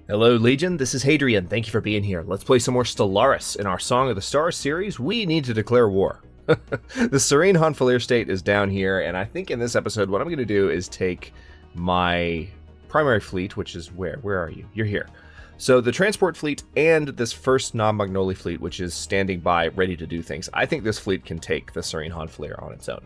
Hello, Legion. This is Hadrian. Thank you for being here. Let's play some more Stellaris. In our Song of the Stars series, we need to declare war. The serene Heinlein state is down here, and I think in this episode, what I'm going to do is take my primary fleet, which is where? Where are you? You're here. So the transport fleet and this first non-Magnoli fleet, which is standing by, ready to do things. I think this fleet can take the serene Heinlein on its own.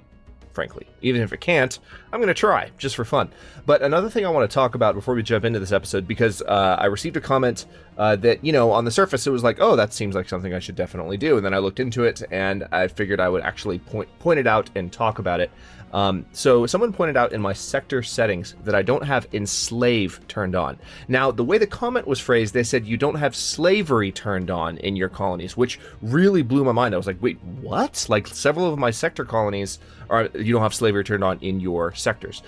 Frankly, even if it can't, I'm going to try, just for fun. But another thing I want to talk about before we jump into this episode, because I received a comment that, you know, on the surface it was like, oh, that seems like something I should definitely do. And then I looked into it, and I figured I would actually point it out and talk about it. So someone pointed out in my sector settings that I don't have enslave turned on. Now, the way the comment was phrased, they said you don't have slavery turned on in your colonies, which really blew my mind. I was like, wait, what? Like, several of my sector colonies you don't have slavery turned on in your sectors.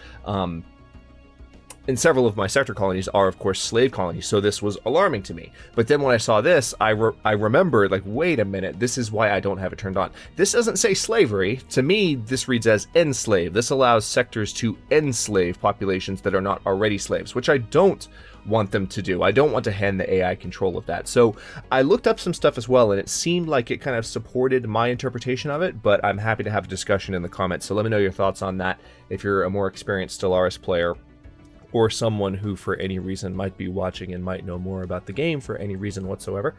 And several of my sector colonies are, of course, slave colonies, so this was alarming to me. But then when I saw this, I remembered, like, wait a minute, this is why I don't have it turned on. This doesn't say slavery. To me, this reads as enslave. This allows sectors to enslave populations that are not already slaves, which I don't want them to do. I don't want to hand the AI control of that. So I looked up some stuff as well, and it seemed like it kind of supported my interpretation of it, but I'm happy to have a discussion in the comments. So let me know your thoughts on that if you're a more experienced Stellaris player, or someone who for any reason might be watching and might know more about the game for any reason whatsoever,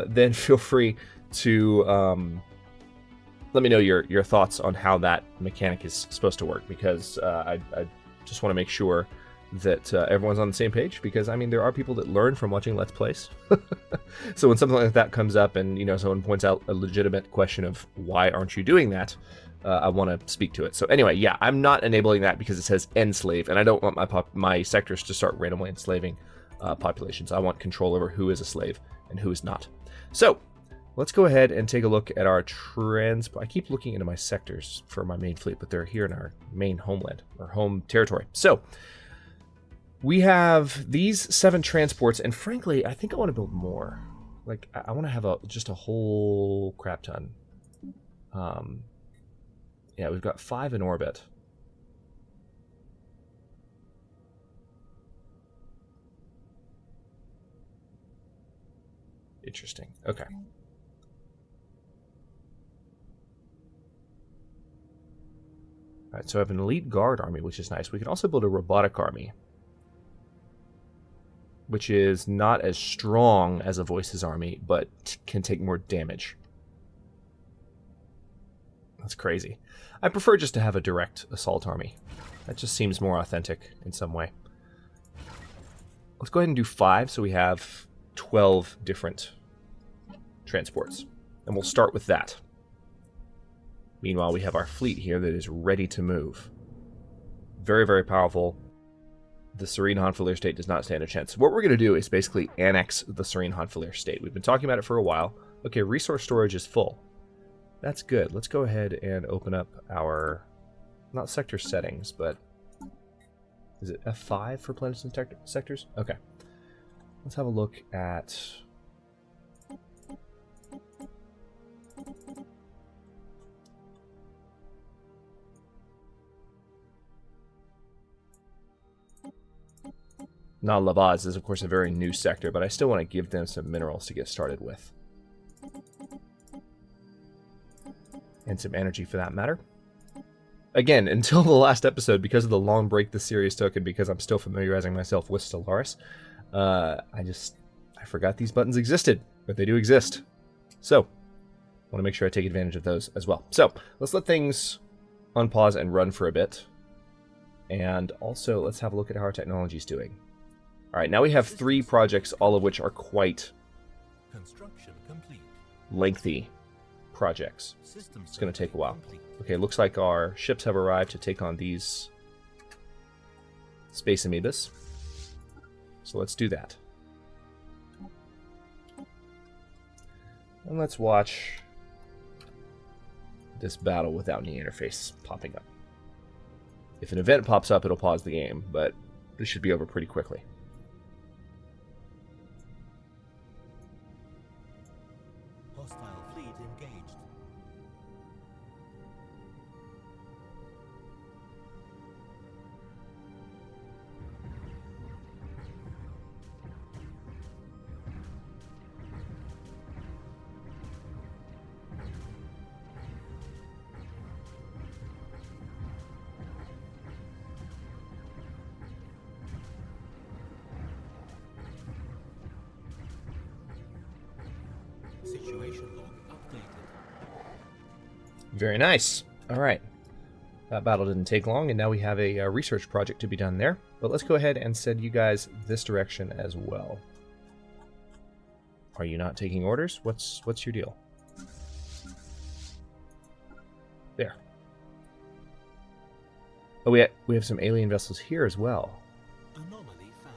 then feel free to let me know your thoughts on how that mechanic is supposed to work, because I just want to make sure that everyone's on the same page, because I mean, there are people that learn from watching Let's Plays. So when something like that comes up and, you know, someone points out a legitimate question of why aren't you doing that, I want to speak to it. So anyway, yeah, I'm not enabling that because it says enslave, and I don't want my sectors to start randomly enslaving populations. I want control over who is a slave and who is not. So let's go ahead and take a look at our I keep looking into my sectors for my main fleet, but they're here in our main homeland, or home territory. So we have these 7 transports, and frankly, I think I want to build more. Like, I want to have just a whole crap ton. Yeah, we've got 5 in orbit. Interesting. Okay. All right, so I have an elite guard army, which is nice. We can also build a robotic army, which is not as strong as a Voices army, but can take more damage. That's crazy. I prefer just to have a direct assault army. That just seems more authentic in some way. Let's go ahead and do 5, so we have 12 different transports. And we'll start with that. Meanwhile, we have our fleet here that is ready to move. Very, very powerful. The serene Heinlein state does not stand a chance. What we're going to do is basically annex the serene Heinlein state. We've been talking about it for a while. Okay, resource storage is full. That's good. Let's go ahead and open up our, not sector settings, but is it F5 for planets and sectors? Okay. Let's have a look at Now, Lavaz is, of course, a very new sector, but I still want to give them some minerals to get started with. And some energy, for that matter. Again, until the last episode, because of the long break the series took, and because I'm still familiarizing myself with Stellaris, I forgot these buttons existed, but they do exist. So, I want to make sure I take advantage of those as well. So, let's let things unpause and run for a bit. And also, let's have a look at how our technology is doing. Alright, now we have 3 projects, all of which are quite lengthy projects. It's going to take a while. Okay, looks like our ships have arrived to take on these space amoebas. So let's do that. And let's watch this battle without any interface popping up. If an event pops up, it'll pause the game, but this should be over pretty quickly. Hostile fleet engaged. Situation log updated. Very nice. All right. That battle didn't take long, and now we have a research project to be done there. But let's go ahead and send you guys this direction as well. Are you not taking orders? What's your deal? There. Oh, we have some alien vessels here as well. Anomaly found.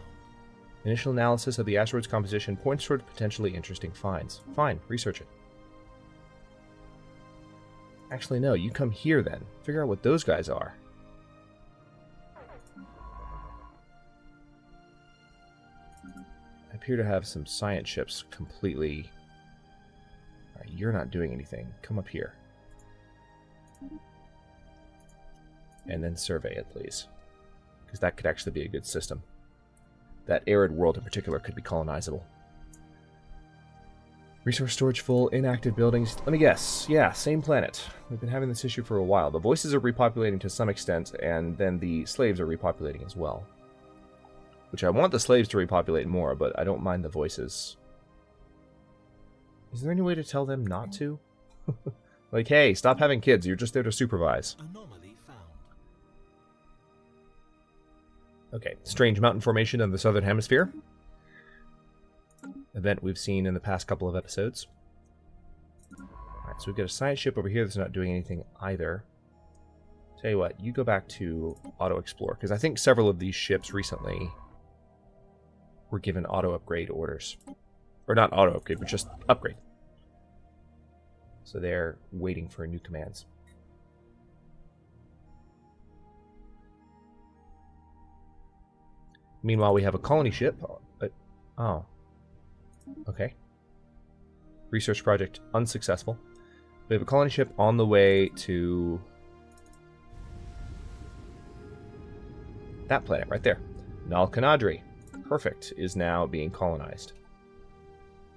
Initial analysis of the asteroid's composition points toward potentially interesting finds. Fine, research it. Actually, no, you come here then. Figure out what those guys are. I appear to have some science ships completely... Alright, you're not doing anything. Come up here. And then survey it, please. Because that could actually be a good system. That arid world in particular could be colonizable. Resource storage full, inactive buildings. Let me guess. Yeah, same planet. We've been having this issue for a while. The voices are repopulating to some extent, and then the slaves are repopulating as well. Which I want the slaves to repopulate more, but I don't mind the voices. Is there any way to tell them not to? Like, hey, stop having kids. You're just there to supervise. Anomaly found. Okay, strange mountain formation in the southern hemisphere. Event we've seen in the past couple of episodes. Alright, so we've got a science ship over here that's not doing anything either. Tell you what, you go back to auto explore, because I think several of these ships recently were given auto upgrade orders. Or not auto upgrade, but just upgrade. So they're waiting for new commands. Meanwhile, we have a colony ship. Oh. Okay. Research project unsuccessful. We have a colony ship on the way to that planet right there. Nalkanadri. Perfect. Is now being colonized.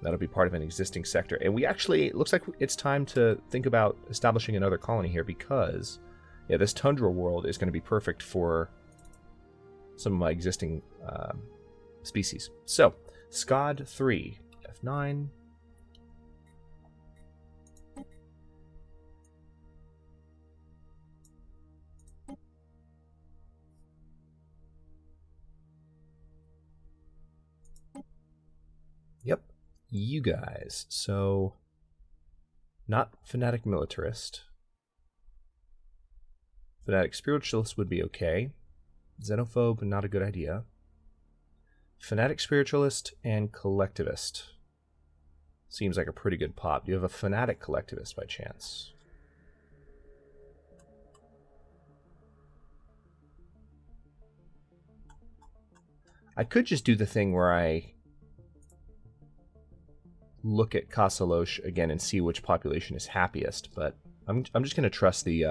That'll be part of an existing sector. And we actually, it looks like it's time to think about establishing another colony here because, yeah, this tundra world is going to be perfect for some of my existing species. So, SCOD 3, F9. Yep, you guys. So, not fanatic militarist. Fanatic spiritualist would be okay. Xenophobe, not a good idea. Fanatic spiritualist and collectivist. Seems like a pretty good pop. Do you have a fanatic collectivist by chance? I could just do the thing where I look at Kasalosh again and see which population is happiest, but I'm just going to trust the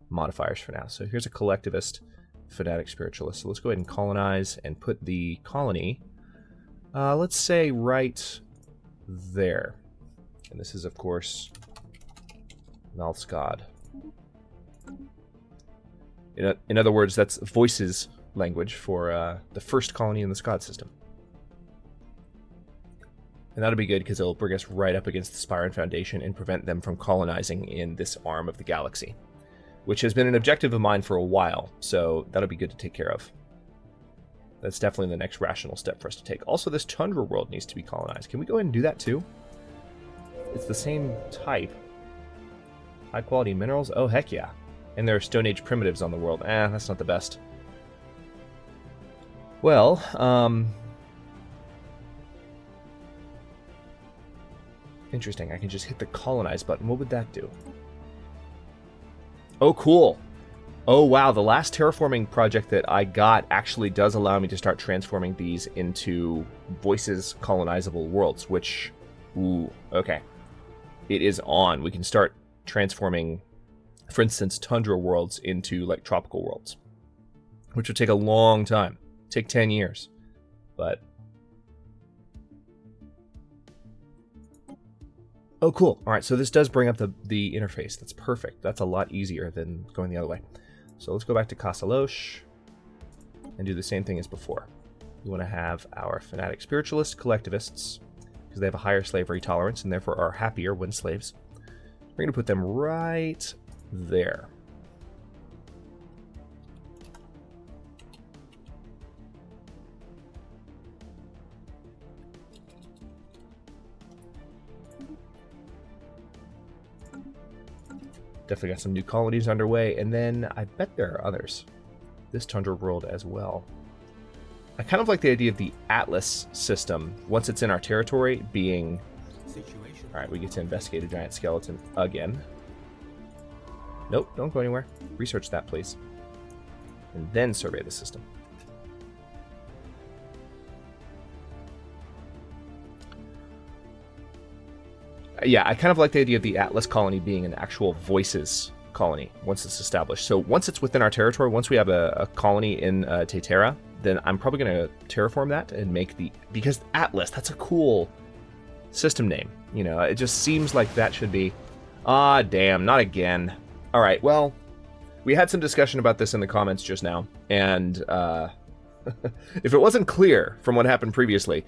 modifiers for now. So here's a collectivist, fanatic spiritualist. So let's go ahead and colonize and put the colony, let's say right there. And this is, of course, Nalskad. In other words, that's Voices language for the first colony in the Scod system. And that'll be good because it'll bring us right up against the Spyron Foundation and prevent them from colonizing in this arm of the galaxy, which has been an objective of mine for a while, so that'll be good to take care of. That's definitely the next rational step for us to take. Also, this tundra world needs to be colonized. Can we go ahead and do that too? It's the same type. High quality minerals? Oh, heck yeah. And there are Stone Age primitives on the world. That's not the best. Well, interesting. I can just hit the colonize button. What would that do? Oh, cool. Oh, wow. The last terraforming project that I got actually does allow me to start transforming these into Voices colonizable worlds, which, ooh, okay. It is on. We can start transforming, for instance, tundra worlds into, like, tropical worlds, which would take a long time. Take 10 years. But oh, cool. All right, so this does bring up the interface. That's perfect. That's a lot easier than going the other way. So let's go back to Kasalosh and do the same thing as before. We want to have our fanatic spiritualist collectivists because they have a higher slavery tolerance and therefore are happier when slaves. We're going to put them right there. Definitely got some new colonies underway, and then I bet there are others. This tundra world as well. I kind of like the idea of the Atlas system, once it's in our territory, being... Situation. Alright, we get to investigate a giant skeleton again. Nope, don't go anywhere. Research that, please. And then survey the system. Yeah, I kind of like the idea of the Atlas colony being an actual voices colony once it's established. So once it's within our territory, once we have a colony in Teterra, then I'm probably going to terraform that and make the... Because Atlas, that's a cool system name. You know, it just seems like that should be... Ah, damn, not again. All right, well, we had some discussion about this in the comments just now, and if it wasn't clear from what happened previously...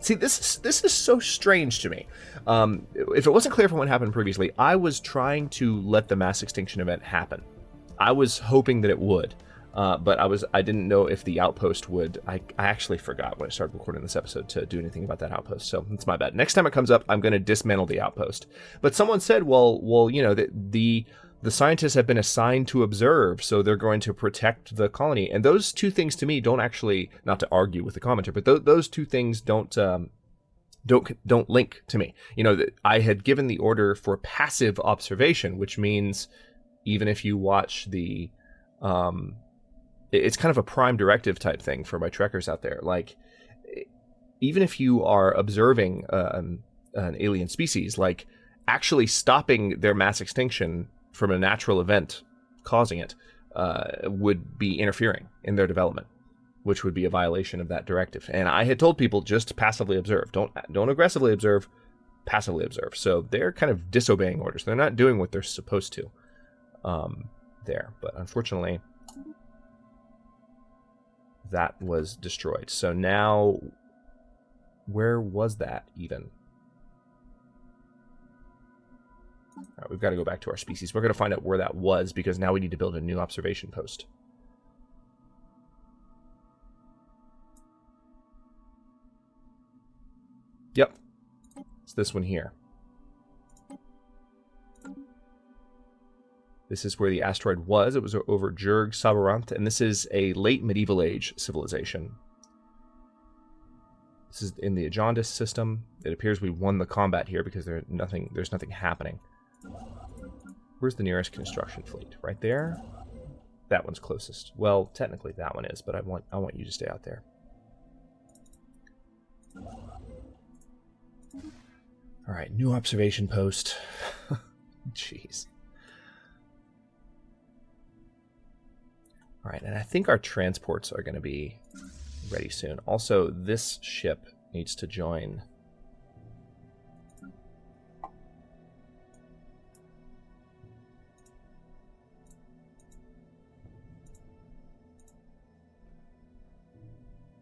See, this is so strange to me. If it wasn't clear from what happened previously, I was trying to let the mass extinction event happen. I was hoping that it would, but I didn't know if the outpost would. I actually forgot when I started recording this episode to do anything about that outpost, so it's my bad. Next time it comes up, I'm going to dismantle the outpost. But someone said, well, you know, the scientists have been assigned to observe, so they're going to protect the colony. And those two things to me don't actually, not to argue with the commenter, but those two things don't link to me. You know, I had given the order for passive observation, which means even if you watch the, it's kind of a prime directive type thing for my trekkers out there. Like, even if you are observing an alien species, like actually stopping their mass extinction from a natural event causing it would be interfering in their development, which would be a violation of that directive. And I had told people just passively observe. Don't aggressively observe, passively observe. So they're kind of disobeying orders. They're not doing what they're supposed to there. But unfortunately, that was destroyed. So now, where was that even? All right, we've got to go back to our species. We're going to find out where that was, because now we need to build a new observation post. Yep. It's this one here. This is where the asteroid was. It was over Jurg Sabaranth, and this is a late medieval age civilization. This is in the Ajandis system. It appears we won the combat here because there's nothing happening. Where's the nearest construction fleet? Right there? That one's closest. Well, technically that one is, but I want you to stay out there. Alright, new observation post. Jeez. Alright, and I think our transports are going to be ready soon. Also, this ship needs to join.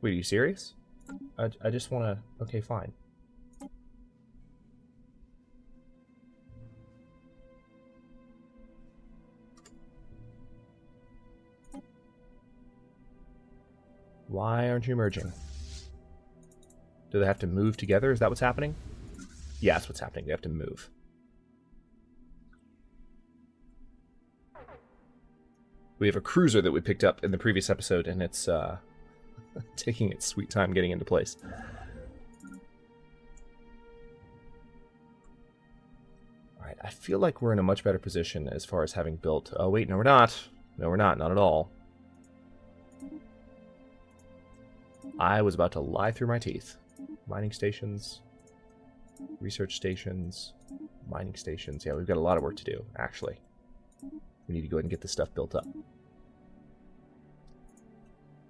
Wait, are you serious? I just want to... Okay, fine. Why aren't you merging? Do they have to move together? Is that what's happening? Yeah, that's what's happening. They have to move. We have a cruiser that we picked up in the previous episode, and it's taking its sweet time getting into place. Alright, I feel like we're in a much better position as far as having built... Oh, wait, no, we're not. No, we're not. Not at all. I was about to lie through my teeth. Mining stations, research stations, mining stations. Yeah, we've got a lot of work to do, actually. We need to go ahead and get this stuff built up.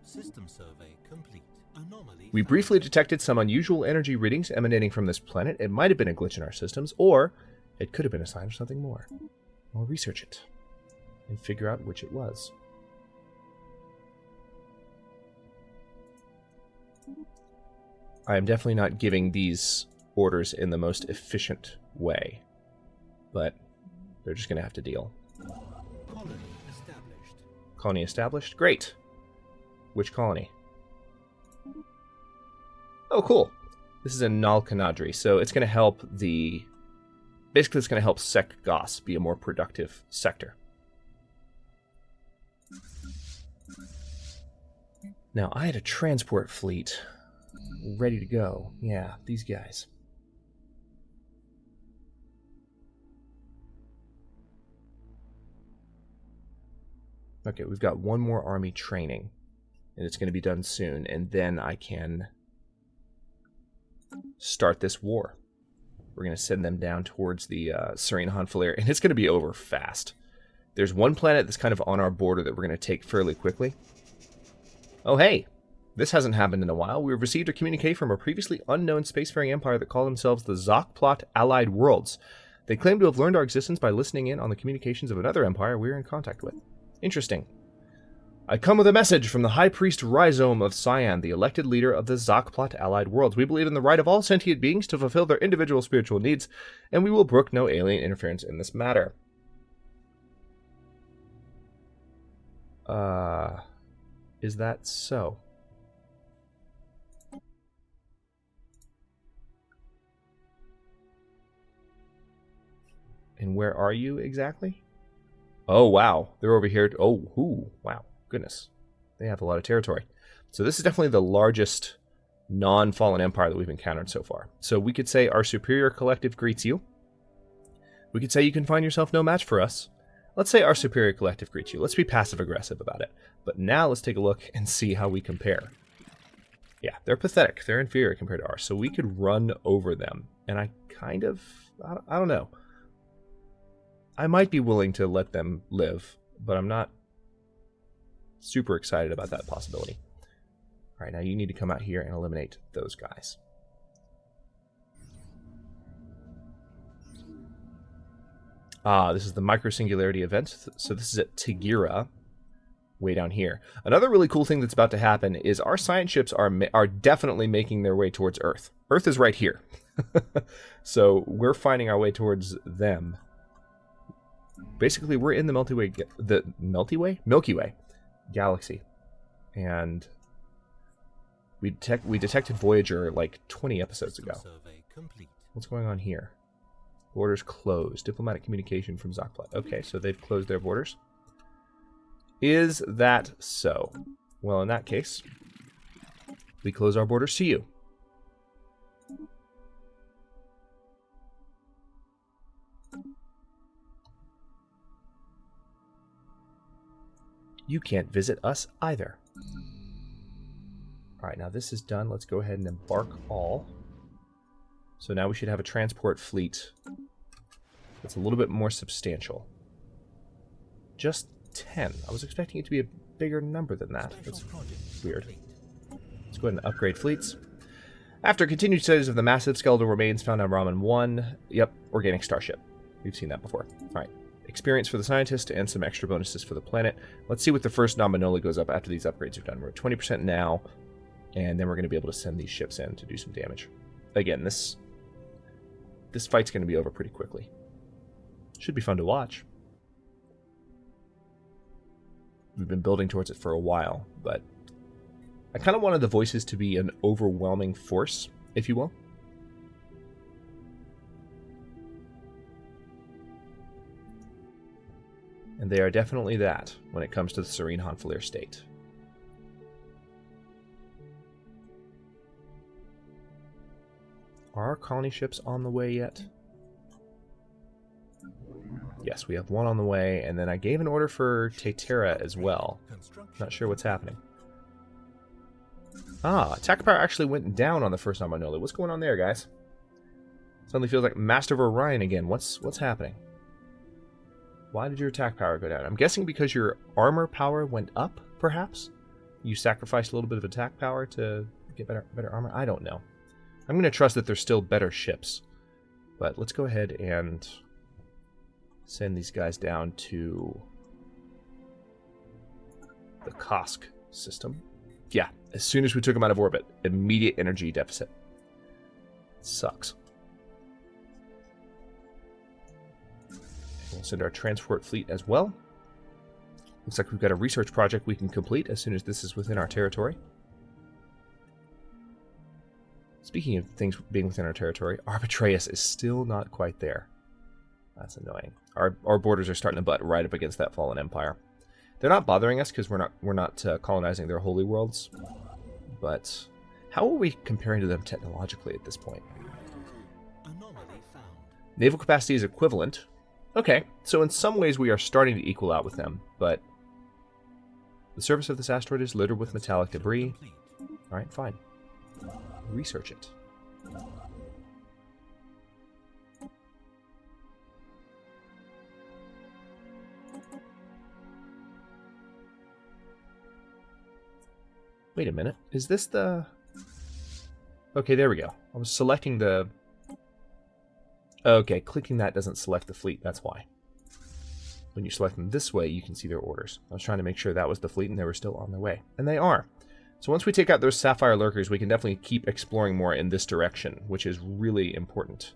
System survey complete. Anomaly. We briefly detected some unusual energy readings emanating from this planet. It might have been a glitch in our systems, or it could have been a sign of something more. We'll research it and figure out which it was. I am definitely not giving these orders in the most efficient way, but they're just going to have to deal. Colony established. Colony established? Great. Which colony? Oh, cool. This is in Nalkanadri, so it's going to help the... Basically, it's going to help SEKH'FELIR be a more productive sector. Now, I had a transport fleet ready to go. Yeah, these guys. Okay, we've got one more army training, and it's going to be done soon, and then I can start this war. We're going to send them down towards the Serene Heinlein, and it's going to be over fast. There's one planet that's kind of on our border that we're going to take fairly quickly. Oh, hey! This hasn't happened in a while. We've received a communique from a previously unknown spacefaring empire that call themselves the SEKH'FELIR Allied Worlds. They claim to have learned our existence by listening in on the communications of another empire we're in contact with. Interesting. I come with a message from the High Priest Rhizome of Cyan, the elected leader of the SEKH'FELIR Allied Worlds. We believe in the right of all sentient beings to fulfill their individual spiritual needs, and we will brook no alien interference in this matter. Is that so? And where are you exactly? Oh, wow. They're over here. Oh, whoo. Wow. Goodness. They have a lot of territory. So this is definitely the largest non-fallen empire that we've encountered so far. So we could say our superior collective greets you. We could say you can find yourself no match for us. Let's say our superior collective greets you. Let's be passive-aggressive about it. But now let's take a look and see how we compare. Yeah, they're pathetic. They're inferior compared to ours. So we could run over them. And I kind of... I don't know. I might be willing to let them live, but I'm not super excited about that possibility. All right, now you need to come out here and eliminate those guys. This is the microsingularity event. So this is at Tigira, way down here. Another really cool thing that's about to happen is our science ships are definitely making their way towards Earth. Earth is right here. So we're finding our way towards them. Basically, we're in the Milky Way galaxy, and we detected Voyager like 20 episodes ago. Survey complete. What's going on here? Borders closed. Diplomatic communication from SEKH'FELIR. Okay, so they've closed their borders. Is that so? Well, in that case, we close our borders to you. You can't visit us either. Alright, now this is done. Let's go ahead and embark all. So now we should have a transport fleet that's a little bit more substantial. Just 10. I was expecting it to be a bigger number than that. That's weird. Let's go ahead and upgrade fleets. After continued studies of the massive skeletal remains found on Raman 1, yep, organic starship. We've seen that before. Alright. Experience for the scientist and some extra bonuses for the planet. Let's see what the first nominally goes up after these upgrades are done. We're at 20% now, and then we're going to be able to send these ships in to do some damage. Again, this fight's going to be over pretty quickly. Should be fun to watch. We've been building towards it for a while, but I kind of wanted the voices to be an overwhelming force, if you will. And they are definitely that when it comes to the Serene Heinlein state. Are our colony ships on the way yet? Yes, we have one on the way, and then I gave an order for Tetera as well. Not sure what's happening. Attack power actually went down on the first Nominoli. What's going on there, guys? Suddenly feels like Master of Orion again. What's happening? Why did your attack power go down? I'm guessing because your armor power went up, perhaps? You sacrificed a little bit of attack power to get better armor? I don't know. I'm going to trust that there's still better ships. But let's go ahead and send these guys down to the Kosk system. Yeah, As soon as we took them out of orbit, immediate energy deficit. Sucks. We'll send our transport fleet as well. Looks like we've got a research project we can complete as soon as this is within our territory. Speaking of things being within our territory, Arbitraeus is still not quite there. That's annoying. Our borders are starting to butt right up against that fallen empire. They're not bothering us because we're not colonizing their holy worlds. But how are we comparing to them technologically at this point? Anomaly found. Naval capacity is equivalent. Okay, so in some ways we are starting to equal out with them, but the surface of this asteroid is littered with metallic debris. Complete. Alright, fine. Research it. Wait a minute. Is this the... Okay, there we go. I was selecting the... Okay, clicking that doesn't select the fleet. That's why. When you select them this way, you can see their orders. I was trying to make sure that was the fleet and they were still on their way. And they are. So once we take out those sapphire lurkers, we can definitely keep exploring more in this direction, which is really important.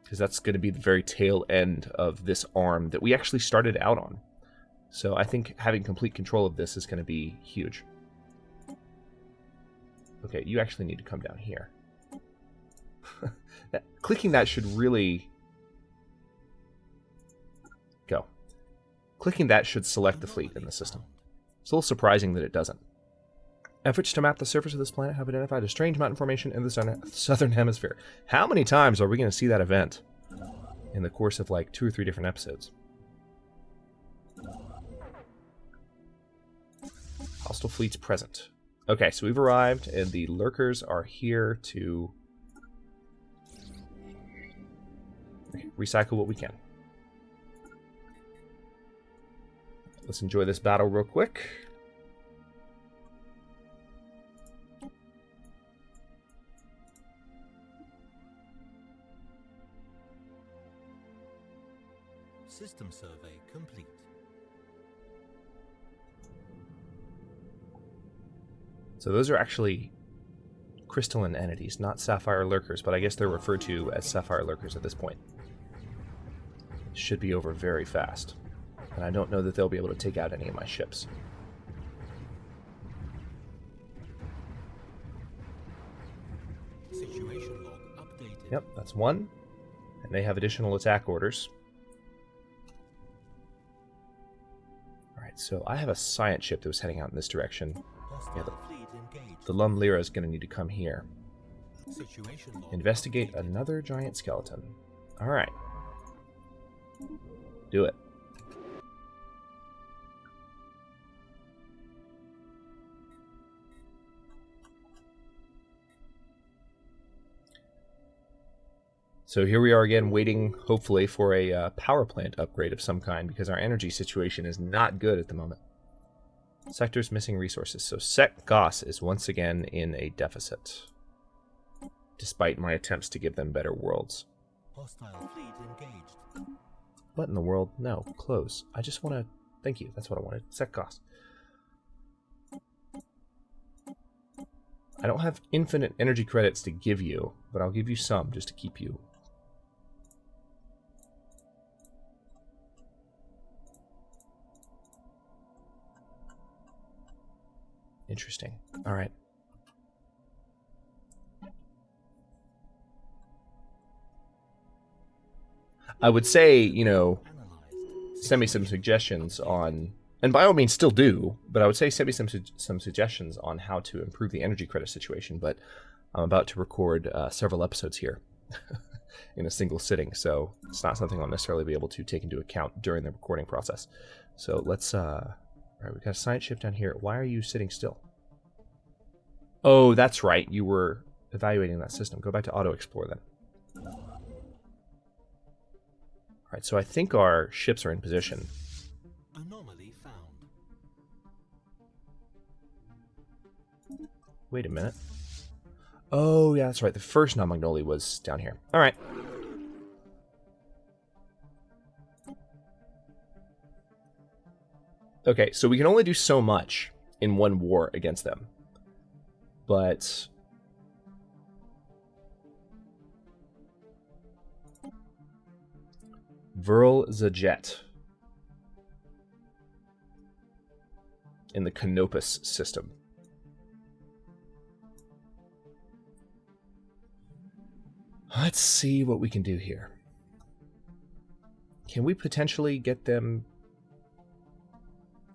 Because that's going to be the very tail end of this arm that we actually started out on. So I think having complete control of this is going to be huge. Okay, you actually need to come down here. Clicking that should really... Go. Clicking that should select the fleet in the system. It's a little surprising that it doesn't. Efforts to map the surface of this planet have identified a strange mountain formation in the southern hemisphere. How many times are we going to see that event in the course of like 2 or 3 different episodes? Hostile fleets present. Okay, so we've arrived, and the lurkers are here to recycle what we can. Let's enjoy this battle real quick. System survey complete. So those are actually crystalline entities, not sapphire lurkers, but I guess they're referred to as sapphire lurkers at this point. Should be over very fast. And I don't know that they'll be able to take out any of my ships. Situation log updated. Yep, that's one. And they have additional attack orders. Alright, so I have a science ship that was heading out in this direction. Hostile fleet engaged. The Lum Lyra is going to need to come here. Situation log Investigate updated. another giant skeleton. Alright. Do it. So here we are again, waiting, hopefully, for a power plant upgrade of some kind, because our energy situation is not good at the moment. Sectors missing resources. So SEKH'FELIR is once again in a deficit, despite my attempts to give them better worlds. Hostile fleet engaged. What in the world? No, close. I just want to... Thank you, that's what I wanted. SEKH'FELIR. I don't have infinite energy credits to give you, but I'll give you some just to keep you. Interesting. All right. I would say, you know, Analyzed. send me some suggestions on, and by all means still do, but I would say send me some suggestions on how to improve the energy credit situation, but I'm about to record several episodes here in a single sitting, so it's not something I'll necessarily be able to take into account during the recording process. So let's, all right, we've got a science ship down here. Why are you sitting still? Oh, that's right, you were evaluating that system. Go back to auto explore then. Alright, so I think our ships are in position. Anomaly found. Wait a minute. Oh, yeah, that's right. The first non-Magnoli was down here. Alright. Okay, so we can only do so much in one war against them. But Vril Zajet in the Canopus system. Let's see what we can do here. Can we potentially get them?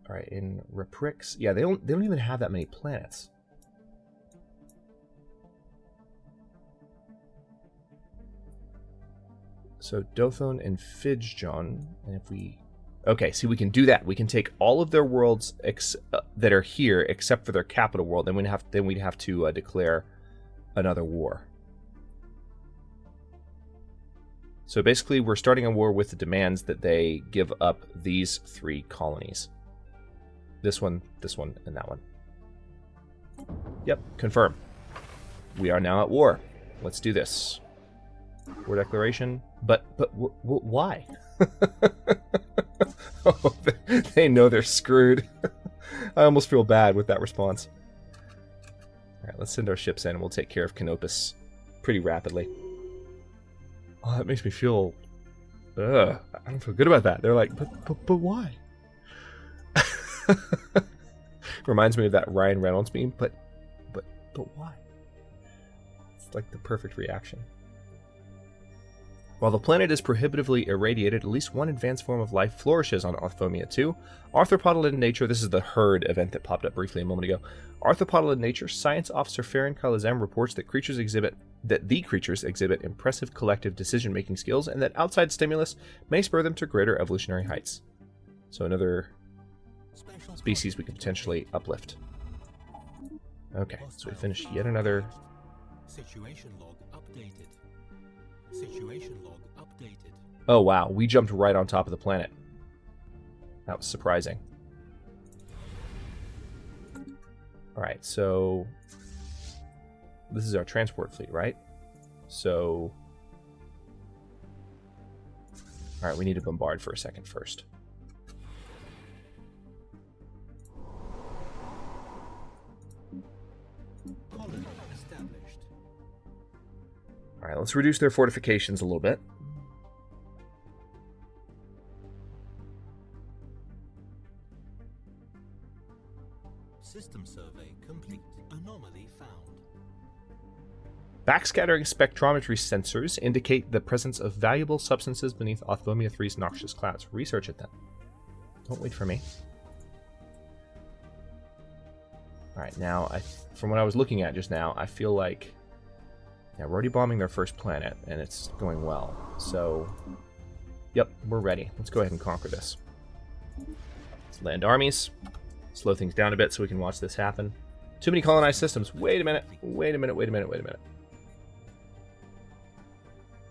All right, in Reprix. Yeah, they don't even have that many planets. So Dothon and Fidjon, and if we... Okay, see, we can do that. We can take all of their worlds that are here, except for their capital world. Then we'd have to declare another war. So basically, we're starting a war with the demands that they give up these 3 colonies. This one, and that one. Yep, confirm. We are now at war. Let's do this. War declaration. But why? Oh, they know they're screwed. I almost feel bad with that response. All right, let's send our ships in, and we'll take care of Canopus pretty rapidly. Oh, that makes me feel... I don't feel good about that. They're like, but why? Reminds me of that Ryan Reynolds meme, but why? It's like the perfect reaction. While the planet is prohibitively irradiated, at least one advanced form of life flourishes on Orthomia 2. Arthropodal in nature, this is the herd event that popped up briefly a moment ago. Arthropodal in nature, Science Officer Farron Kalazem reports that the creatures exhibit impressive collective decision-making skills, and that outside stimulus may spur them to greater evolutionary heights. So another species we could potentially uplift. Okay, so we finished yet another... Situation log updated. Situation log updated. Oh wow, we jumped right on top of the planet. That was surprising. Alright, so... This is our transport fleet, right? So... Alright, we need to bombard for a second first. Colony established. Alright, let's reduce their fortifications a little bit. System survey complete. Anomaly found. Backscattering spectrometry sensors indicate the presence of valuable substances beneath Orthomia 3's noxious clouds. Research it then. Don't wait for me. Alright, now, from what I was looking at just now, I feel like... Yeah, we're already bombing their first planet, and it's going well. So, yep, we're ready. Let's go ahead and conquer this. Let's land armies. Slow things down a bit so we can watch this happen. Too many colonized systems. Wait a minute. Wait a minute. Wait a minute. Wait a minute.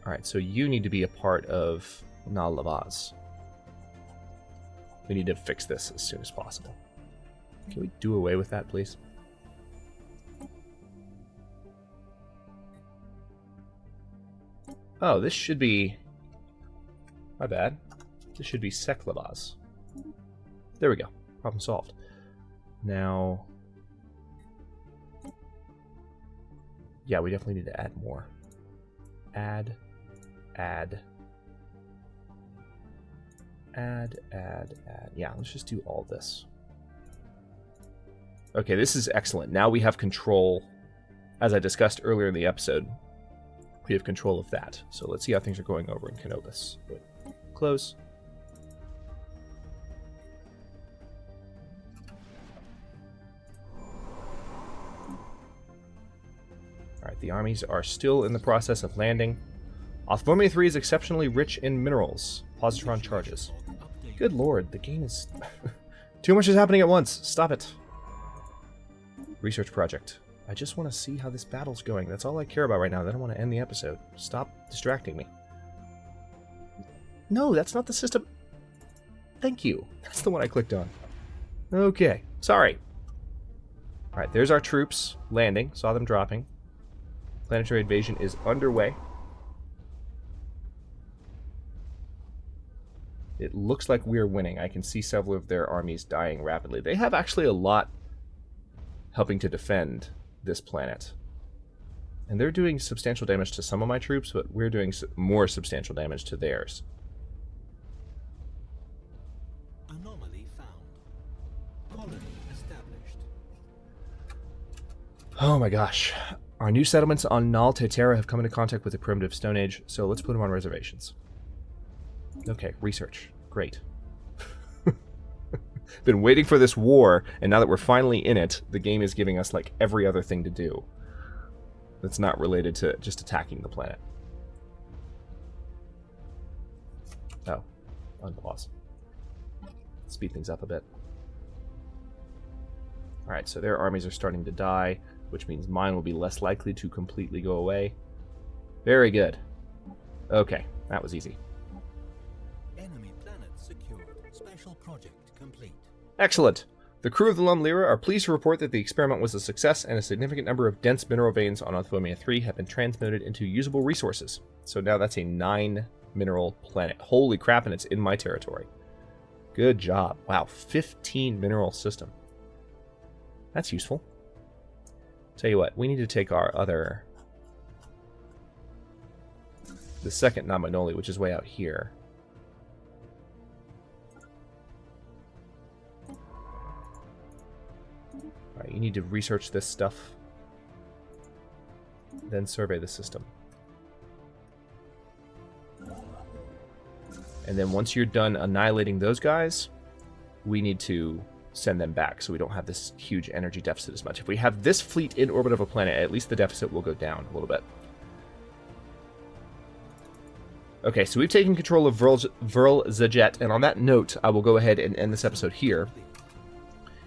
Alright, so you need to be a part of Nal Lavaz. We need to fix this as soon as possible. Can we do away with that, please? Oh, this should be... My bad. This should be SEKH'FELIR. There we go. Problem solved. Now... Yeah, we definitely need to add more. Add. Yeah, let's just do all this. Okay, this is excellent. Now we have control, as I discussed earlier in the episode. We have control of that. So let's see how things are going over in Canopus. Wait, close. Alright, the armies are still in the process of landing. Orthomia 3 is exceptionally rich in minerals. Positron charges. Good lord, the game is... Too much is happening at once. Stop it. Research project. I just want to see how this battle's going. That's all I care about right now. Then I want to end the episode. Stop distracting me. No, that's not the system. Thank you. That's the one I clicked on. Okay. Sorry. Alright, there's our troops landing. Saw them dropping. Planetary invasion is underway. It looks like we're winning. I can see several of their armies dying rapidly. They have actually a lot helping to defend this planet. And they're doing substantial damage to some of my troops, but we're doing more substantial damage to theirs. Anomaly found. Colony established. Oh my gosh. Our new settlements on Nal Terra have come into contact with the primitive Stone Age, so let's put them on reservations. Okay, research. Great. Been waiting for this war, and now that we're finally in it, the game is giving us like every other thing to do that's not related to just attacking the planet. Oh, unpause. Speed things up a bit. Alright, so their armies are starting to die, which means mine will be less likely to completely go away. Very good. Okay, that was easy. Enemy planet secured. Special project complete. Excellent. The crew of the Lum Lyra are pleased to report that the experiment was a success and a significant number of dense mineral veins on Orthomia 3 have been transmuted into usable resources. So now that's a 9 mineral planet. Holy crap, and it's in my territory. Good job. Wow, 15 mineral system. That's useful. Tell you what, we need to take our other... the second Namanoli, which is way out here. Alright, you need to research this stuff. Then survey the system. And then once you're done annihilating those guys, we need to send them back so we don't have this huge energy deficit as much. If we have this fleet in orbit of a planet, at least the deficit will go down a little bit. Okay, so we've taken control of Vril Zajet, and on that note, I will go ahead and end this episode here.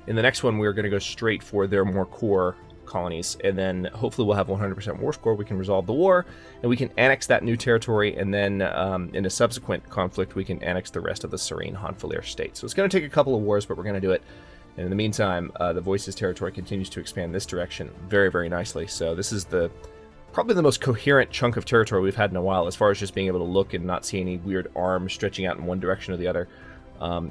In the next one, we're going to go straight for their more core colonies, and then hopefully we'll have 100% war score. We can resolve the war, and we can annex that new territory, and then in a subsequent conflict, we can annex the rest of the Serene Heinlein state. So it's going to take a couple of wars, but we're going to do it. And in the meantime, the Voices territory continues to expand this direction very, very nicely. So this is probably the most coherent chunk of territory we've had in a while, as far as just being able to look and not see any weird arms stretching out in one direction or the other.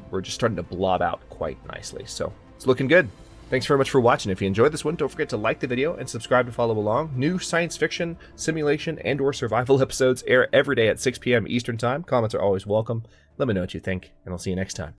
We're just starting to blob out quite nicely. So it's looking good. Thanks very much for watching. If you enjoyed this one, don't forget to like the video and subscribe to follow along. New science fiction, simulation, and/or survival episodes air every day at 6 p.m. Eastern Time. Comments are always welcome. Let me know what you think, and I'll see you next time.